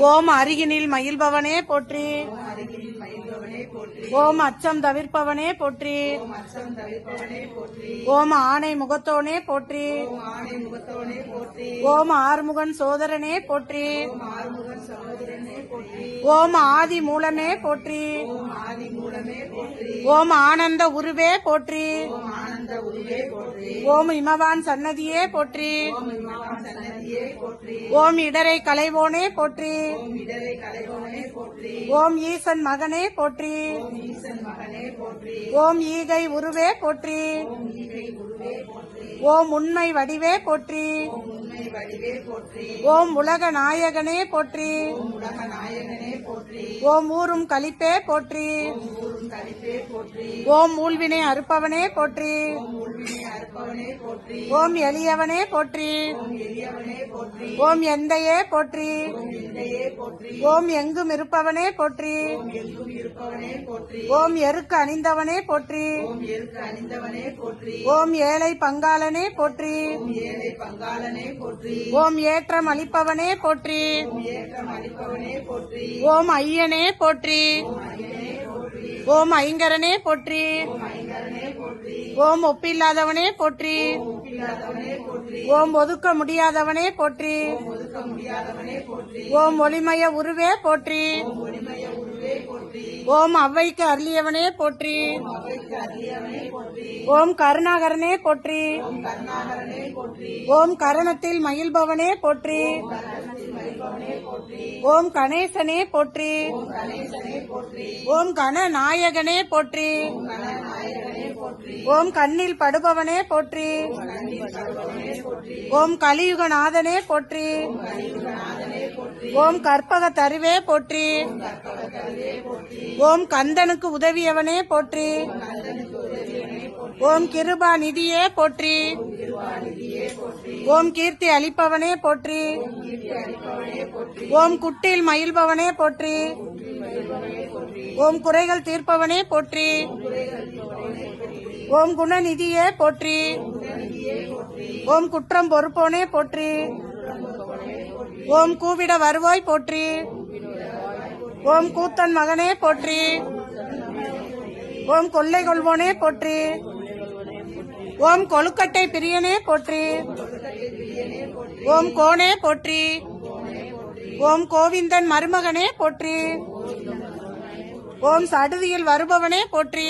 ஓம் அருகினில் மகிழ்பவனே போற்றி. ஓம் அச்சம் தவிர்ப்பவனே போற்றி. ஓம் ஆணை முகத்தோனே போற்றி. ஓம் ஆறுமுகன் சோதரனே போற்றி. ஓம் ஆதி மூலமே போற்றி. ஓம் ஆனந்த உருவே போற்றி. ஓம் இமவான் சன்னதியே போற்றி. ஓம் இடரை களைவோனே போற்றி. ஓம் ஈசன் மகனே போற்றி. ஓம் ஈகை உருவே போற்றி. ஓம் உண்மை வடிவே போற்றி. ஓம் உலக நாயகனே போற்றி. ஓம் ஊரும் கலிப்பே போற்றி. ஓம் ஊழ்வினை அறுப்பவனே போற்றி. ஓம் எளியவனே போற்றி. ஓம் எந்தையே போற்றி. ஓம் எங்கும் இருப்பவனே போற்றி. ஓம் எருக்கு அணிந்தவனே போற்றி. ஓம் ஏழை பங்காளனே போற்றி. ஓம் ஏற்றம் அளிப்பவனே போற்றி. ஓம் ஐயனே போற்றி. ஓம் ஐங்கரனே போற்றி. ஓம் ஒப்பில்லாதவனே போற்றி. ஓம் ஒதுக்க முடியாதவனே போற்றி. ஓம் ஒளிமய உருவே போற்றி. ஓம் அவ்வைக்கு அருளியவனே போற்றி. ஓம் கருணாகரனே போற்றி. ஓம் கரணத்தில் மகிழ்பவனே போற்றி. ஓம் கணேசனே போற்றி. ஓம் கணநாயகனே போற்றி. ஓம் கண்ணில் படுபவனே போற்றி. ஓம் கலியுகநாதனே போற்றி. ஓம் கற்பக தருவே போற்றி. ஓம் கந்தனுக்கு உதவியவனே போற்றி. ஓம் கிருபா நிதியே போற்றி. ஓம் கீர்த்தி அளிப்பவனே போற்றி. ஓம் குட்டில் மகிழ்பவனே போற்றி. ஓம் குறைகள் தீர்ப்பவனே போற்றி. ஓம் குணநிதியே போற்றி. ஓம் குற்றம் பொறுப்போனே போற்றி. ஓம் கூவிட வருவாய் போற்றி. ஓம் கூத்தன் மகனே போற்றி. ஓம் கொள்ளை கொள்வோனே போற்றி. ஓம் கொழுக்கட்டை பிரியனே போற்றி. ஓம் கோனே போற்றி. ஓம் கோவிந்தன் மருமகனே போற்றி. ஓம் சடுதியில் வருபவனே போற்றி.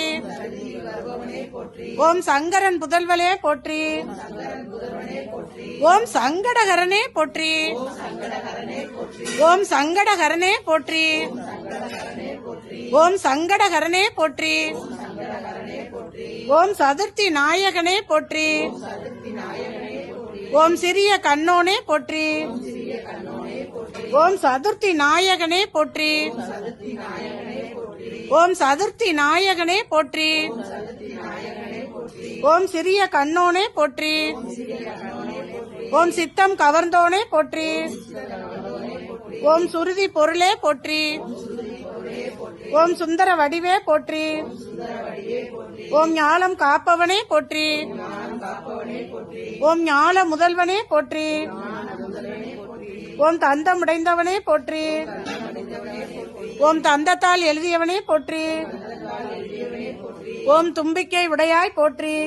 ஓம் சங்கரன் புதல்வலே போற்றி. ஓம் சங்கடகரனே போற்றி. ஓம் சங்கடகரனே போற்றி. ஓம் சங்கடகரனே போற்றி. ஓம் சதுர்த்தி நாயகனே போற்றி. ஓம் சிறிய கண்ணோனே போற்றி. ஓம் சதுர்த்தி நாயகனே போற்றி. ஓம் சதுர்த்தி நாயகனே போற்றி. ஓம் சிறிய கண்ணோனே போற்றி. ஓம் சித்தம் கவர்ந்தோனே போற்றி. ஓம் சுருதி பொருளே போற்றி. ஓம் சுந்தர வடிவே போற்றி. ஓம் ஞாலம் காப்பவனே போற்றி. ஓம் ஞால முதல்வனே போற்றி. ஓம் தந்தம் உடைந்தவனே போற்றி. ஓம் தந்தத்தால் எழுதியவனே போற்றி. ஓம் தும்பிக்கை உடையாய் போற்றி.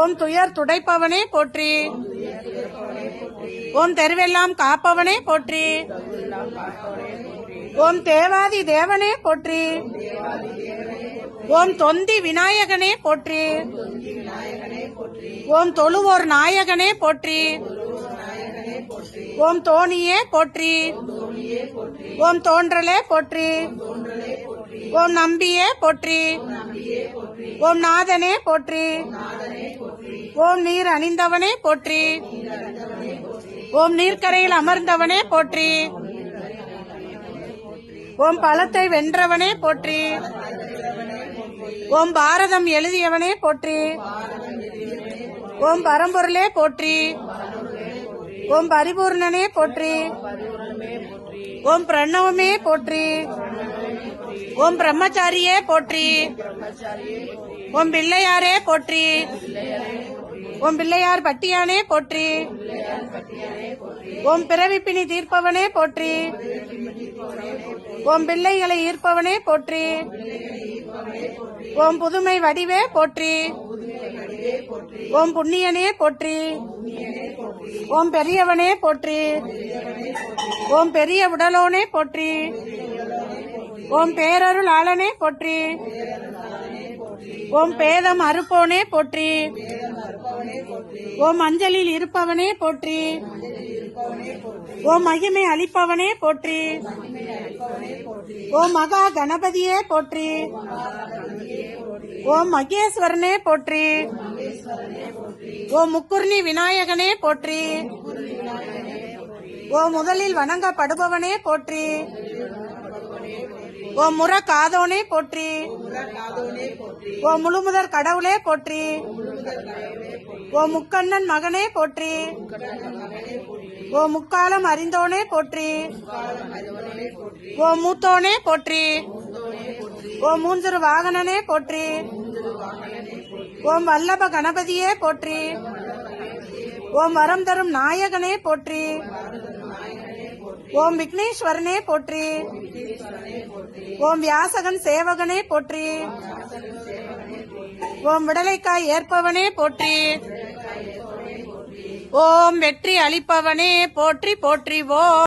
ஓம் துயர் துடைப்பவனே போற்றி. ஓம் தெருவெல்லாம் காப்பவனே போற்றி. ஓம் தேவாதி தேவனே போற்றி. ஓம் தொந்தி விநாயகனே போற்றி. ஓம் தொழுவோர் நாயகனே போற்றி. ஓம் தோணியே போற்றி. ஓம் தோன்றலே போற்றி. ஓம் நம்பியே போற்றி. ஓம் நாதனே போற்றி. ஓம் நீர் அணிந்தவனே போற்றி. ஓம் நீர்க்கரையில் அமர்ந்தவனே போற்றி. ஓம் பழத்தை வென்றவனே போற்றி. ஓம் பாரதம் எழுதியவனே போற்றி. ஓம் பரம்பொருளே போற்றி. ஓம் பரிபூர்ணனே போற்றி. ஓம் பிரணவமே போற்றி. ஓம் பிரம்மச்சாரியே போற்றி. ஓம் பிள்ளையாரே போற்றி. ஓம் பிள்ளையார் பட்டியானே போற்றி. ஓம் பிறவிப்பினி தீர்ப்பவனே போற்றி. ஓம் பிள்ளைகளை ஈர்ப்பவனே போற்றி. ஓம் புதுமை வடிவே போற்றி. ஓம் புண்ணியனே போற்றி. ஓம் பெரியவனே போற்றி. ஓம் பெரிய உடலோனே போற்றி. ஓம் பேரருள் ஆளனே போற்றி. ஓம் பேதம் அறுப்போனே போற்றி. ஓம் அஞ்சலில் இருப்பவனே போற்றி. ஓம் மகிமை அளிப்பவனே போற்றி. ஓம் மகா கணபதியே போற்றி. ஓம் மகேஸ்வரனே போற்றி. ஓம் முக்குர்ணி விநாயகனே போற்றி. ஓம் முதலில் வணங்கப்படுபவனே போற்றி. ஓம் முற காதோனே போற்றி. ஓம் முழுமுதற் கடவுளே போற்றி. ஓம் முக்கண்ணன் மகனே போற்றி. ஓம் முக்காலம் அறிந்தோனே போற்றி. ஓம் மூத்தோனே போற்றி. ஓம் மூஞ்சிறு வாகனனே போற்றி. ஓம் வல்லப கணபதியே போற்றி. ஓம் வரம் தரும் நாயகனே போற்றி. ஓம் விக்னேஸ்வரனே போற்றி. ஓம் வியாசகன் சேவகனே போற்றி. ஓம் விடலைக்காய் ஏற்பவனே போற்றி. ஓம் வெற்றி அளிப்பவனே போற்றி போற்றி. ஓம்